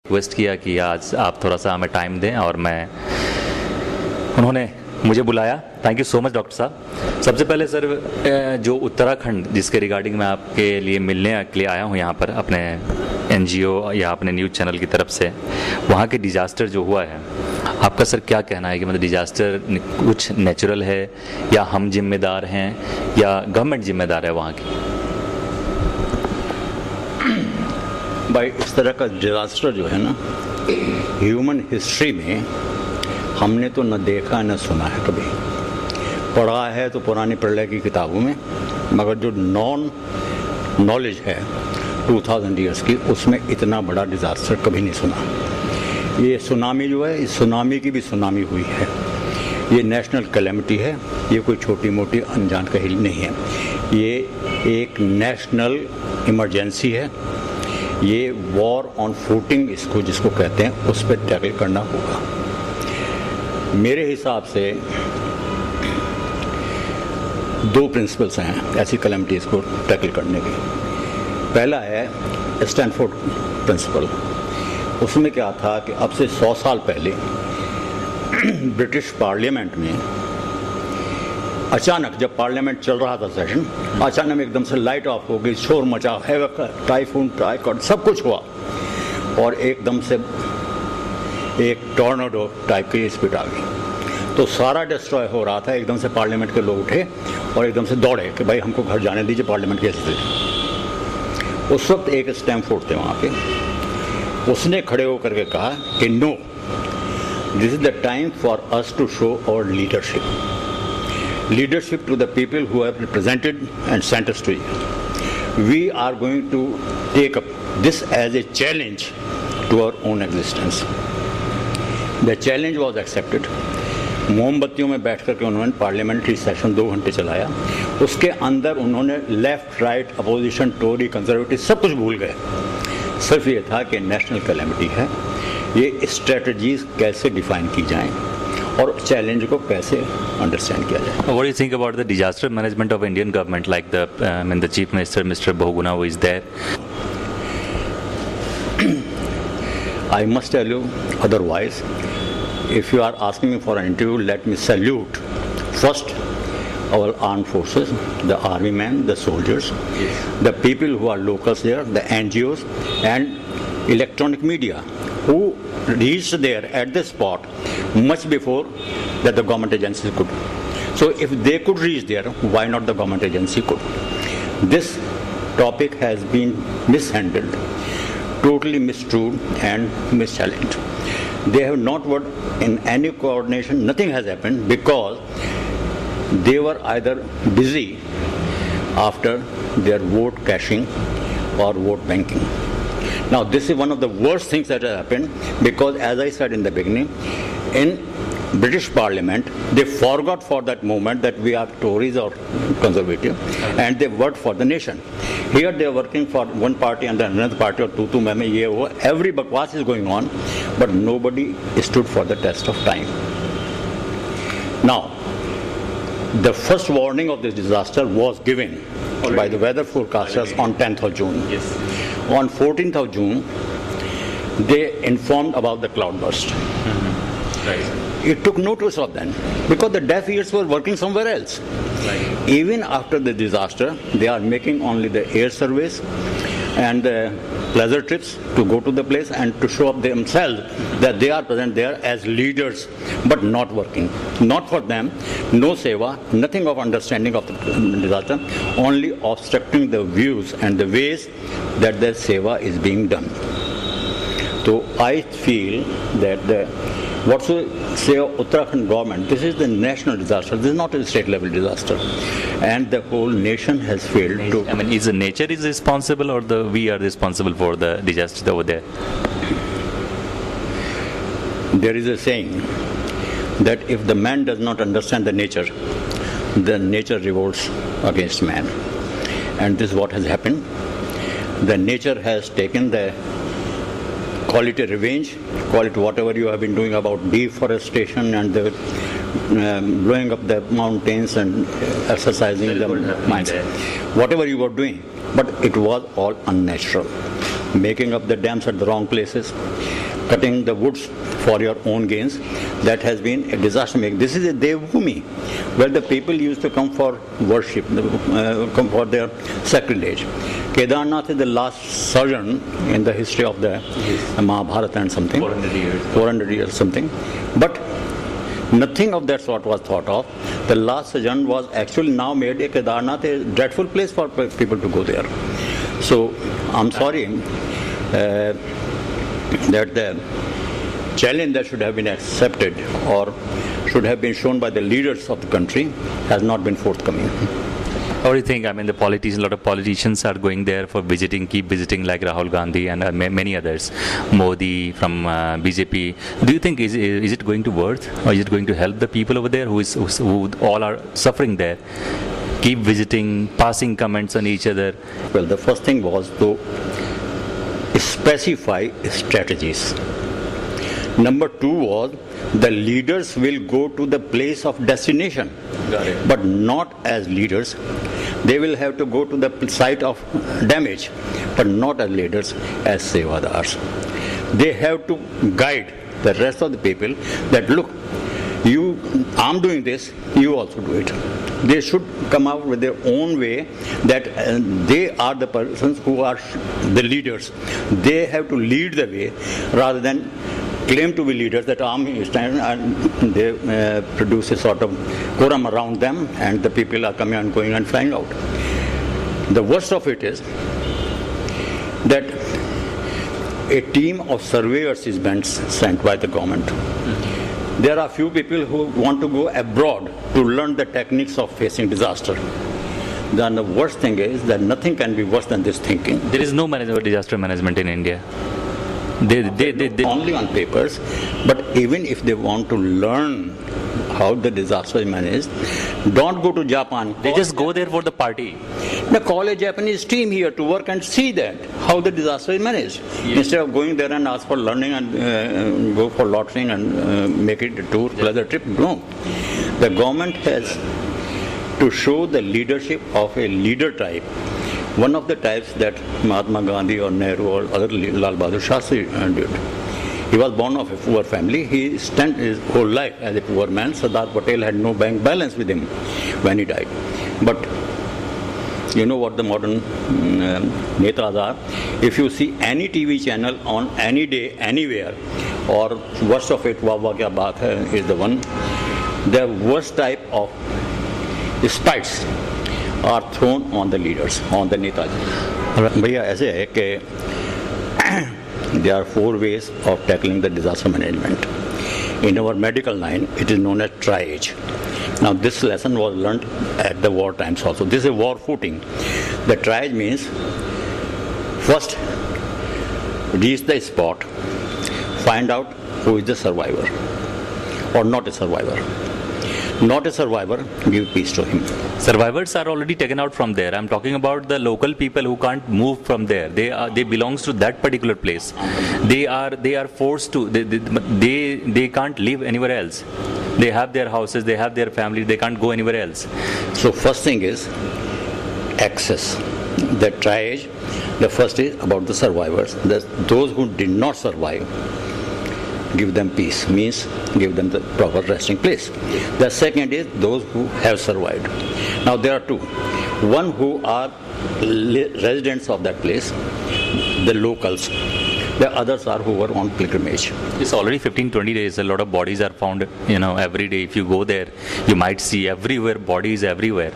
Request किया कि आज आप थोड़ा सा हमें टाइम दें और उन्होंने मुझे बुलाया। Thank you so much doctor साहब। सबसे पहले सर, जो उत्तराखंड जिसके रिगार्डिंग मैं आपके लिए मिलने के लिए आया हूँ यहाँ पर अपने NGO या अपने न्यूज़ चैनल की तरफ से, वहाँ के डिज़ास्टर जो हुआ है, आपका सर क्या कहना है कि मतलब डिज़ास्टर कुछ नेचुरल है या हम जिम्मेदार हैं या गवर्नमेंट जिम्मेदार है वहाँ की? भाई, इस तरह का डिज़ास्टर जो है ना, ह्यूमन हिस्ट्री में हमने तो न देखा न सुना है। कभी पढ़ा है तो पुरानी प्रलय की किताबों में, मगर जो नॉलेज है 2000 ईयर्स की, उसमें इतना बड़ा डिज़ास्टर कभी नहीं सुना। ये सुनामी जो है, इस सुनामी की भी सुनामी हुई है। ये नेशनल कैलेमिटी है, ये कोई छोटी मोटी अनजान कही नहीं है। ये एक नेशनल इमरजेंसी है। ये वॉर ऑन फूटिंग इसको जिसको कहते हैं, उस पर टैकल करना होगा। मेरे हिसाब से 2 प्रिंसिपल्स हैं ऐसी कैलेमिटीज़ को टैकल करने के। पहला है स्टैनफोर्ड प्रिंसिपल। उसमें क्या था कि अब से 100 साल पहले ब्रिटिश पार्लियामेंट में अचानक, जब पार्लियामेंट चल रहा था सेशन, अचानक एकदम से लाइट ऑफ हो गई, शोर मचा, हैवक, टाइफून, ट्राइकॉड, सब कुछ हुआ, और एकदम से एक टॉर्नेडो टाइप की स्पीड आ गई। तो सारा डिस्ट्रॉय हो रहा था। एकदम से पार्लियामेंट के लोग उठे और एकदम से दौड़े कि भाई हमको घर जाने दीजिए, पार्लियामेंट की स्थिति। उस वक्त एक स्टैमफोर्ड थे वहाँ पे, उसने खड़े होकर के कहा कि no, this is the time for us to show our leadership to the people who have represented and sent us to you. We are going to take up this as a challenge to our own existence. The challenge was accepted. मोमबत्तियों में बैठ करके उन्होंने parliamentary session 2 घंटे चलाया। उसके अंदर उन्होंने left, right, opposition, Tory, conservative सब कुछ भूल गए। सिर्फ ये था कि नेशनल कैलेमिटी है, ये स्ट्रेटजीज कैसे डिफाइन की जाएं और चैलेंज को कैसे अंडरस्टैंड किया जाए। What do you think about the disaster management of Indian government, like the Chief Minister, Mr. Bahuguna, who is there? I must tell you otherwise. If you are asking me for an interview, let me salute first our armed forces, the army men, the soldiers, the people who are locals there, the NGOs and electronic media who reached there at the spot much before that the government agencies could. So if they could reach there, why not the government agency could? This topic has been mishandled, totally mistrued and mischallenged. They have not worked in any coordination. Nothing has happened because they were either busy after their vote cashing or vote banking. Now this is one of the worst things that has happened, because as I said in the beginning, in British Parliament they forgot for that moment that we are Tories or Conservative, and they worked for the nation. Here they are working for one party and then another party, or tu main ye wo, every bakwas is going on, but nobody stood for the test of time. Now the first warning of this disaster was given by the weather forecasters on 10th of June. Yes. On 14th of June, they informed about the cloudburst. Right. It took notice of them because the deaf ears were working somewhere else. Right. Even after the disaster, they are making only the air surveys and the pleasure trips to go to the place and to show up themselves that they are present there as leaders, but not working. Not for them, no seva, nothing of understanding of the disaster, only obstructing the views and the ways that the seva is being done. So I feel that what should say Uttarakhand government, this is the national disaster, this is not a state level disaster, and the whole nation has failed to. I mean, is the nature is responsible, or we are responsible for the disaster over there? There is a saying that if the man does not understand the nature, then nature revolts against man, and this is what has happened. The nature has taken the, call it a revenge, call it whatever you have been doing about deforestation and the blowing up the mountains and exercising the minds, whatever you were doing, but it was all unnatural. making up the dams at the wrong places, cutting the woods for your own gains. That has been a disaster making. This is a Devbhumi, where the people used to come for worship, come for their sacrilege. Kedarnath is the last sojourn in the history of the Mahabharata and something. 400 years. 400 years something. But nothing of that sort was thought of. The last sojourn was actually now made a Kedarnath a dreadful place for people to go there. So I'm sorry that the challenge that should have been accepted or should have been shown by the leaders of the country has not been forthcoming. How do you think? I mean, a lot of politicians are going there for visiting, keep visiting, like Rahul Gandhi and many others, Modi from BJP. Do you think is it going to worth, or is it going to help the people over there who all are suffering there? Keep visiting, passing comments on each other. Well, the first thing was to specify strategies. Number two was the leaders will go to the place of destination, but not as leaders. They will have to go to the site of damage, but not as leaders, as sevadars. They have to guide the rest of the people that look, I'm doing this, you also do it. They should come out with their own way that they are the persons who are the leaders. They have to lead the way rather than claim to be leaders, that army is standing and they produce a sort of quorum around them and the people are coming and going and flying out. The worst of it is that a team of surveyors is sent by the government. There are few people who want to go abroad to learn the techniques of facing disaster. Then the worst thing is that nothing can be worse than this thinking. There is no disaster management in India. They only on papers, but even if they want to learn how the disaster is managed, don't go to Japan. They just go there for the party. Now call a Japanese team here to work and see that, how the disaster is managed. Yes. Instead of going there and ask for learning and go for lottery and make it a tour, pleasure trip. No. The government has to show the leadership of a leader type. One of the types that Mahatma Gandhi or Nehru or other Lal Bahadur Shastri did. He was born of a poor family. He spent his whole life as a poor man. Sardar Patel had no bank balance with him when he died. But you know what the modern netas are? If you see any TV channel on any day, anywhere, or worst of it, Wah Wah Kya Baat Hai is the one, the worst type of spites are thrown on the leaders, on the Netaji. Bhaiya, ऐसे है कि there are 4 ways of tackling the disaster management. In our medical line, it is known as triage. Now, this lesson was learned at the war times also. This is a war footing. The triage means first reach the spot, find out who is the survivor or not a survivor. Not a survivor, give peace to him. Survivors are already taken out from there. I'm talking about the local people who can't move from there. They belongs to that particular place. They are forced to. They can't live anywhere else. They have their houses. They have their family. They can't go anywhere else. So first thing is access. The triage. The first is about the survivors. Those who did not survive, give them peace, means give them the proper resting place. The second is those who have survived. Now there are 2. One who are residents of that place, the locals. The others are who were on pilgrimage. It's already 15-20 days. A lot of bodies are found, every day. If you go there, you might see everywhere, bodies everywhere.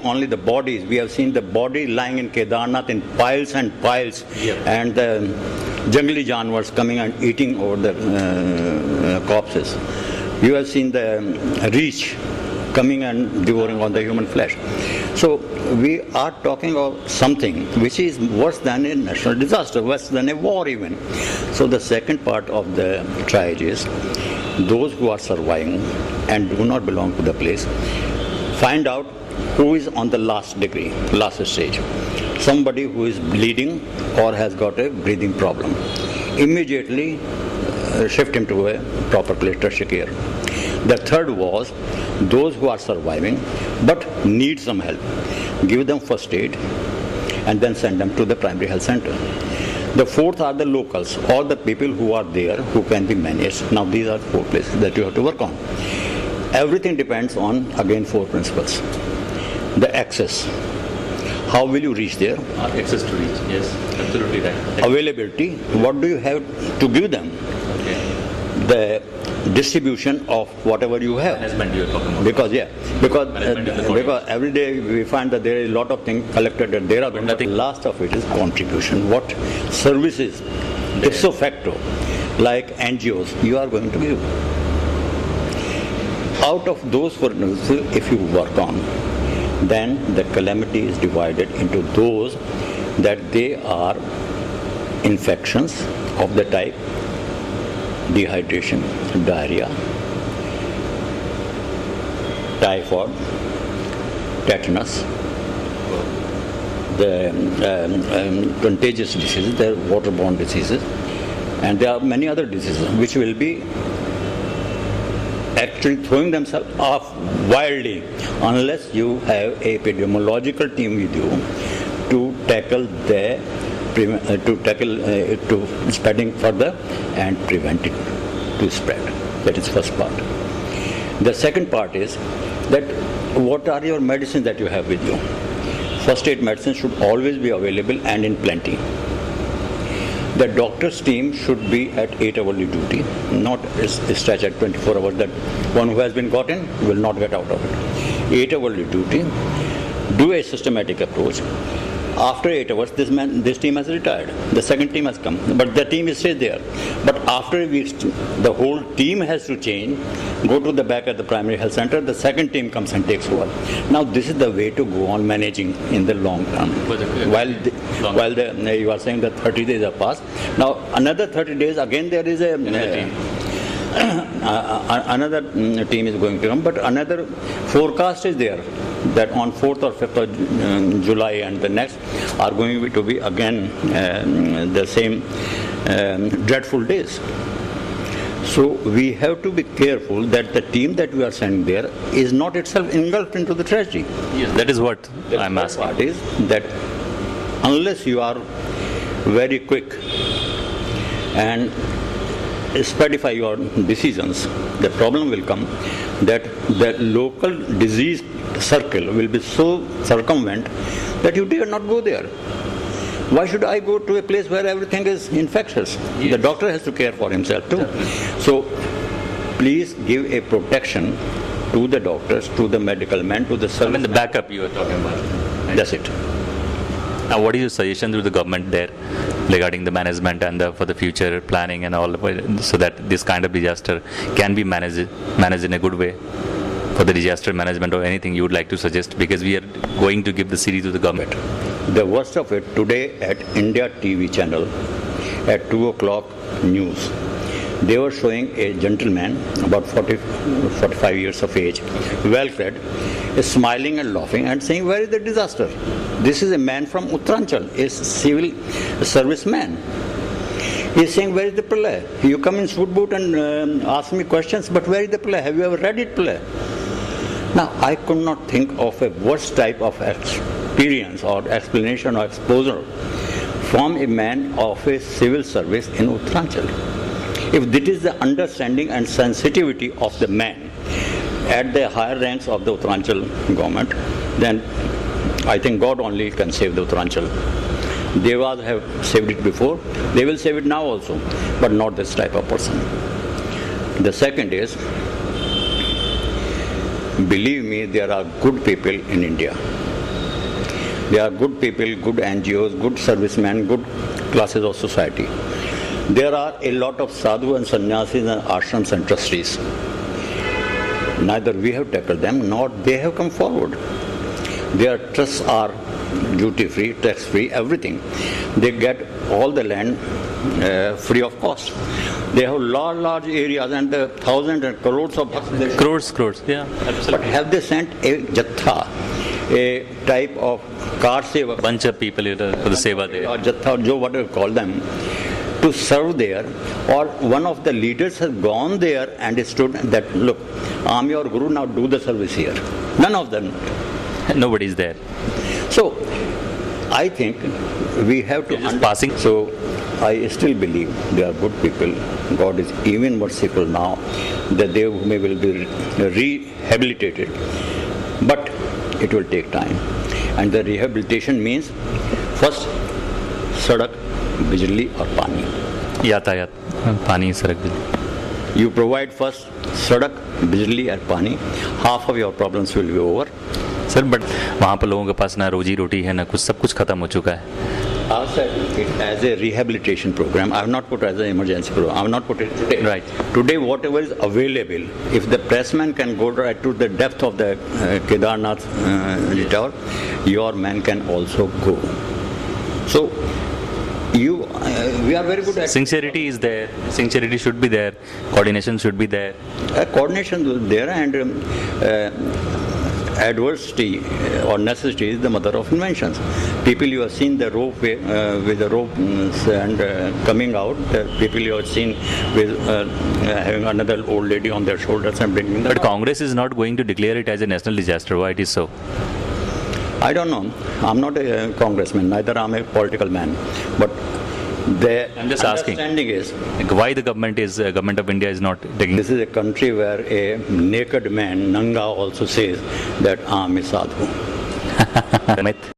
Only the bodies. We have seen the body lying in Kedarnath in piles and piles, and the jungly janwars coming and eating over the corpses. You have seen the reach coming and devouring on the human flesh. So we are talking of something which is worse than a national disaster, worse than a war even. So the second part of the triage is those who are surviving and do not belong to the place, find out who is on the last degree, last stage. Somebody who is bleeding or has got a breathing problem. Immediately shift him to a proper place, tertiary care. The third was those who are surviving but need some help. Give them first aid and then send them to the primary health center. The fourth are the locals, all the people who are there who can be managed. Now these are 4 places that you have to work on. Everything depends on, again, 4 principles. The access. How will you reach there? Access to reach, yes, absolutely right. Availability. What do you have to give them? Okay. The distribution of whatever you have. Management you are talking about. Because every day we find that there is a lot of things collected at there. But the last of it is contribution. What services, ipso facto, like NGOs, you are going to give. Out of those 4 principles, if you work on, then the calamity is divided into those that they are infections of the type dehydration, diarrhea, typhoid, tetanus, the contagious diseases, the waterborne diseases, and there are many other diseases which will be actually throwing themselves off wildly unless you have a epidemiological team with you to tackle to spreading further and prevent it to spread. That is first part. The second part is that what are your medicines that you have with you? First aid medicine should always be available and in plenty. The doctor's team should be at 8-hourly duty, not stretch at 24 hours. That one who has been gotten will not get out of it. 8-hourly duty. Do a systematic approach. After 8 hours, this team has retired. The second team has come, but the team stays there. But after weeks, the whole team has to change, go to the back at the primary health center, the second team comes and takes over. Now this is the way to go on managing in the long term. While you are saying that 30 days have passed, now another 30 days, again there is another team is going to come, but another forecast is there that on 4th or 5th of July and the next are going to be again the same dreadful days. So we have to be careful that the team that we are sending there is not itself engulfed into the tragedy. Yes, that is what I'm asking. The part is that unless you are very quick and specify your decisions, the problem will come that the local disease circle will be so circumvent that you dare not go there. Why should I go to a place where everything is infectious? Yes. The doctor has to care for himself too. So please give a protection to the doctors, to the medical men, to the service. I mean the backup you are talking about. Right? That's it. Now what is your suggestion to the government there regarding the management and for the future planning and all, so that this kind of disaster can be managed in a good way? For the disaster management or anything you would like to suggest, because we are going to give the city to the government. The worst of it today at India TV channel at 2 o'clock news, they were showing a gentleman about 45 years of age, well fed, is smiling and laughing and saying, where is the disaster? This is a man from Uttaranchal, a civil serviceman. He is saying, where is the play? You come in suit boot and ask me questions, but where is the play? Have you ever read it play? Now, I could not think of a worse type of experience or explanation or exposure from a man of a civil service in Uttaranchal. If this is the understanding and sensitivity of the man at the higher ranks of the Uttaranchal government, then I think God only can save the Uttaranchal. Devas have saved it before, they will save it now also, but not this type of person. The second is, believe me, there are good people in India. There are good people, good NGOs, good servicemen, good classes of society. There are a lot of sadhu and sannyasis and ashrams and trustees. Neither we have tackled them, nor they have come forward. Their trusts are duty-free, tax-free, everything. They get all the land free of cost. They have large areas and thousands and crores of crores, yeah, absolutely. But have they sent a jatha, a type of car seva, bunch of people for the seva there, or jatha, or jo whatever you call them, to serve there? Or one of the leaders has gone there and stood that, look, I'm your guru, now do the service here. None of them. Nobody is there. So I think we have to passing. So I still believe they are good people. God is even merciful now that they may will be rehabilitated. But it will take time. And the rehabilitation means first, sadak, bijli or pani. यातायात, पानी, सड़क, बिजली. You provide first sadak, bijli or pani, half of your problems will be over. Sir but वहाँ पर लोगों के पास ना रोजी रोटी है ना कुछ, सब कुछ खत्म हो चुका है. I said it as a rehabilitation program. I have not put as an emergency program. I have not put it today. Right. Today, whatever is available, if the pressman can go right to the depth of the Kedarnath tower, your man can also go. So, we are very good at Sincerity is there, sincerity should be there, coordination should be there. coordination is there, and adversity or necessity is the mother of inventions. People you have seen the rope with the rope and coming out. The people you have seen with having another old lady on their shoulders and bringing them. But Congress is not going to declare it as a national disaster. Why it is so? I don't know. I'm not a congressman. Neither am I a political man. But the I'm just asking. understanding is Like, why the government of India is not taking this is a country where a naked man, Nanga, also says that I am a sadhu. myth?